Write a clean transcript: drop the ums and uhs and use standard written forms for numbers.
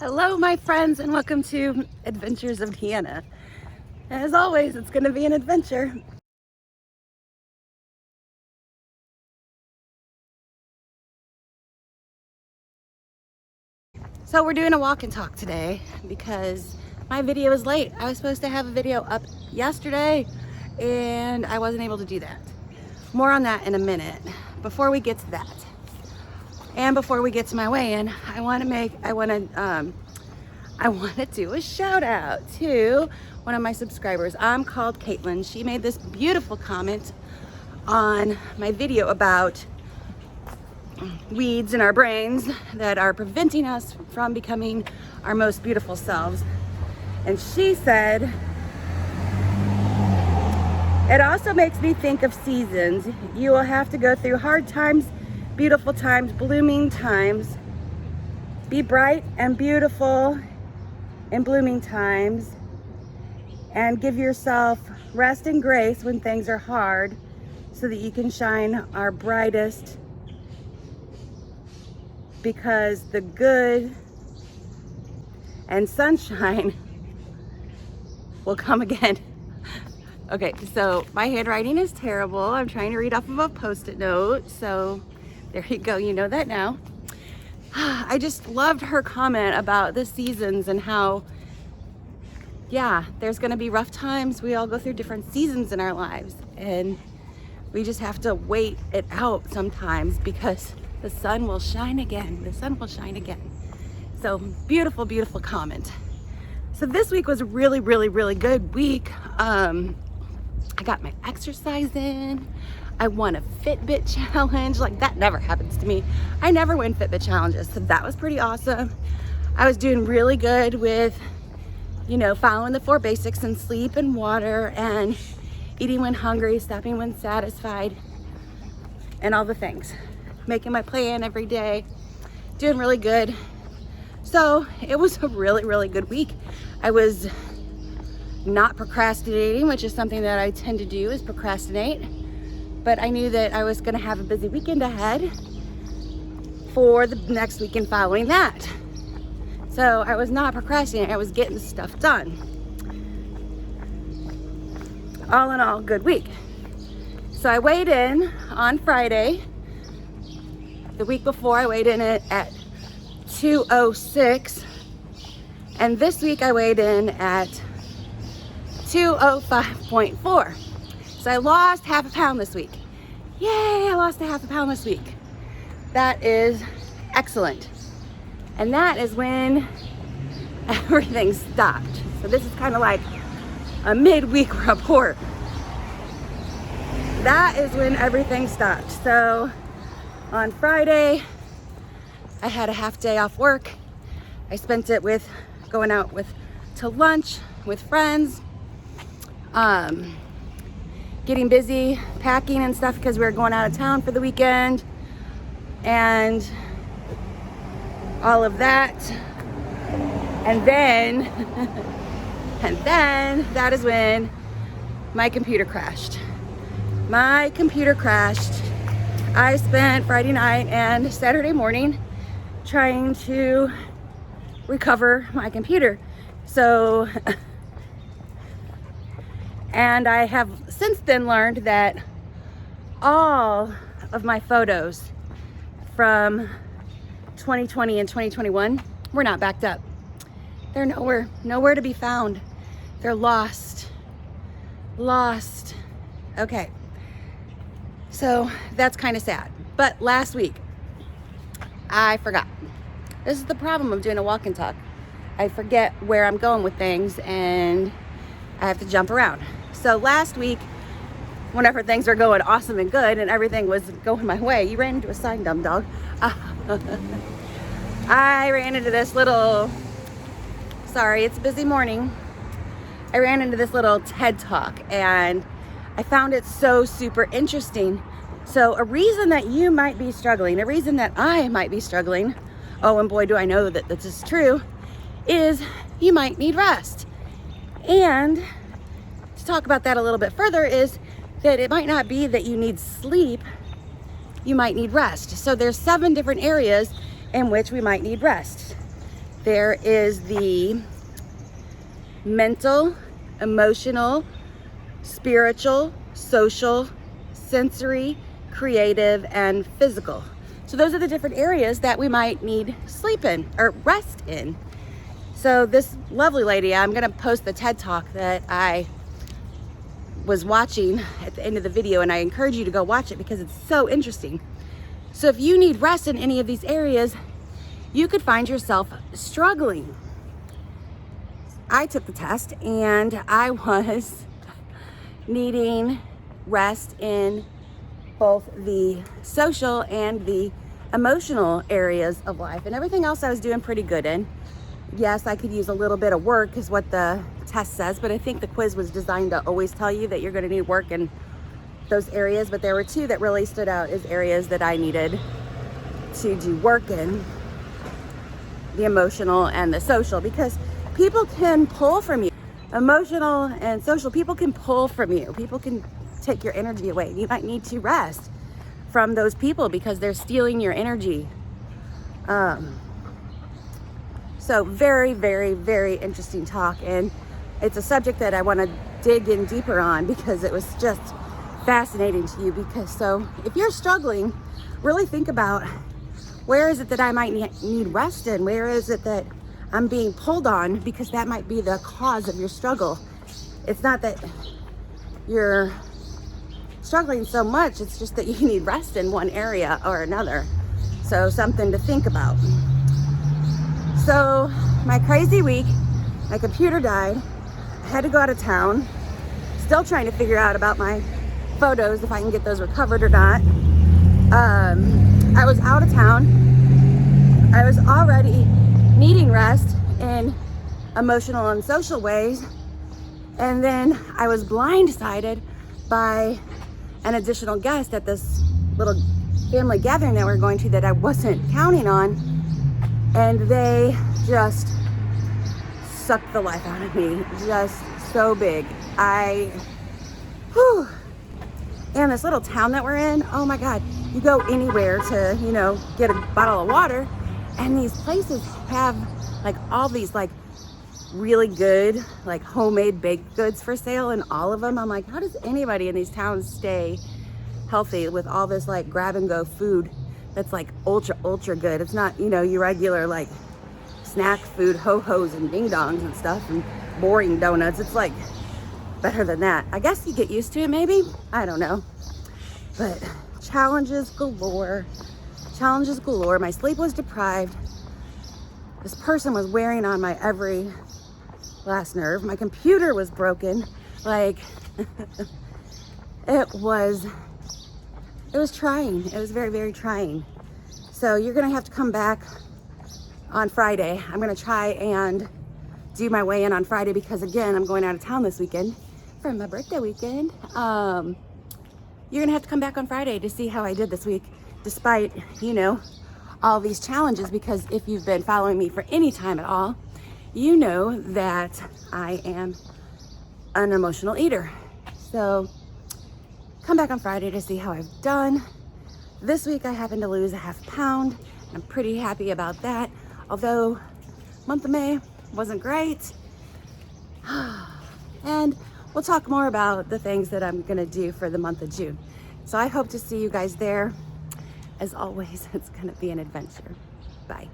Hello, my friends, and welcome to Adventures of Deanna. As always, it's going to be an adventure. So we're doing a walk and talk today because my video is late. I was supposed to have a video up yesterday and I wasn't able to do that. More on that in a minute. Before we get to that, and before we get to my weigh-in, I want to do a shout out to one of my subscribers. I'm called Caitlin. She made this beautiful comment on my video about weeds in our brains that are preventing us from becoming our most beautiful selves. And she said, "It also makes me think of seasons. You will have to go through hard times, beautiful times, blooming times. Be bright and beautiful in blooming times, and give yourself rest and grace when things are hard so that you can shine our brightest, because the good and sunshine will come again." Okay, so my handwriting is terrible. I'm trying to read off of a Post-it note, so there you go, you know that now. I just loved her comment about the seasons and how, yeah, there's gonna be rough times. We all go through different seasons in our lives, and we just have to wait it out sometimes because the sun will shine again. The sun will shine again. So beautiful, beautiful comment. So this week was a really, really, really good week. I got my exercise in. I won a Fitbit challenge. Like, that never happens to me. I never win Fitbit challenges, so that was pretty awesome. I was doing really good with, following the 4 basics and sleep and water and eating when hungry, stopping when satisfied, and all the things. Making my plan every day, doing really good. So it was a really, really good week. I was not procrastinating, which is something that I tend to do, is procrastinate. But I knew that I was gonna have a busy weekend ahead for the next weekend following that. So I was not procrastinating, I was getting stuff done. All in all, good week. So I weighed in on Friday. The week before I weighed in at 206. And this week I weighed in at 205.4. So I lost half a pound this week. Yay, I lost a half a pound this week. That is excellent. And that is when everything stopped. So this is kind of like a midweek report. That is when everything stopped. So on Friday, I had a half day off work. I spent it with going out to lunch with friends, getting busy packing and stuff because we were going out of town for the weekend, and all of that. And then that is when my computer crashed. I spent Friday night and Saturday morning trying to recover my computer. So, and I have since then learned that all of my photos from 2020 and 2021 were not backed up. They're nowhere to be found. They're lost. Okay. So that's kind of sad. But last week, I forgot. This is the problem of doing a walk and talk. I forget where I'm going with things and I have to jump around. So last week, whenever things were going awesome and good and everything was going my way, you ran into a sign, dumb dog. I ran into this little, sorry, it's a busy morning. I ran into this little TED Talk and I found it so super interesting. So a reason that you might be struggling, a reason that I might be struggling, oh, and boy, do I know that this is true, is you might need rest. And to talk about that a little bit further is that it might not be that you need sleep, you might need rest. So there's 7 different areas in which we might need rest. There is the mental, emotional, spiritual, social, sensory, creative, and physical. So those are the different areas that we might need sleep in or rest in. So this lovely lady, I'm gonna post the TED Talk that I was watching at the end of the video, and I encourage you to go watch it because it's so interesting. So if you need rest in any of these areas, you could find yourself struggling. I took the test and I was needing rest in both the social and the emotional areas of life, and everything else I was doing pretty good in. Yes, I could use a little bit of work is what the test says, but I think the quiz was designed to always tell you that you're going to need work in those areas. But there were two that really stood out as areas that I needed to do work in: the emotional and the social, because people can pull from you. Emotional and social, people can pull from you. People can take your energy away. You might need to rest from those people because they're stealing your energy. So very, very, very interesting talk, and it's a subject that I want to dig in deeper on because it was just fascinating to you. Because so if you're struggling, really think about, where is it that I might need rest in? Where is it that I'm being pulled on? Because that might be the cause of your struggle. It's not that you're struggling so much, it's just that you need rest in one area or another. So something to think about. So my crazy week, my computer died. I had to go out of town. Still trying to figure out about my photos, if I can get those recovered or not. I was out of town. I was already needing rest in emotional and social ways. And then I was blindsided by an additional guest at this little family gathering that we're going to that I wasn't counting on. And they just sucked the life out of me. Just so big. And this little town that we're in, oh my God, you go anywhere to, get a bottle of water, and these places have like all these like really good like homemade baked goods for sale, and all of them, I'm like, how does anybody in these towns stay healthy with all this like grab and go food that's like ultra good? It's not, your regular like snack food, ho-hos and ding dongs and stuff and boring donuts. It's like better than that. I guess you get used to it, maybe. I don't know. But challenges galore. My sleep was deprived. This person was wearing on my every last nerve. My computer was broken. Like, it was trying. It was very, very trying. So you're gonna have to come back on Friday. I'm gonna try and do my weigh-in on Friday because, again, I'm going out of town this weekend for my birthday weekend. You're gonna have to come back on Friday to see how I did this week, despite, all these challenges, because if you've been following me for any time at all, you know that I am an emotional eater. So come back on Friday to see how I've done. This week I happened to lose a half pound. I'm pretty happy about that. Although month of May wasn't great. And we'll talk more about the things that I'm gonna do for the month of June. So I hope to see you guys there. As always, it's gonna be an adventure. Bye.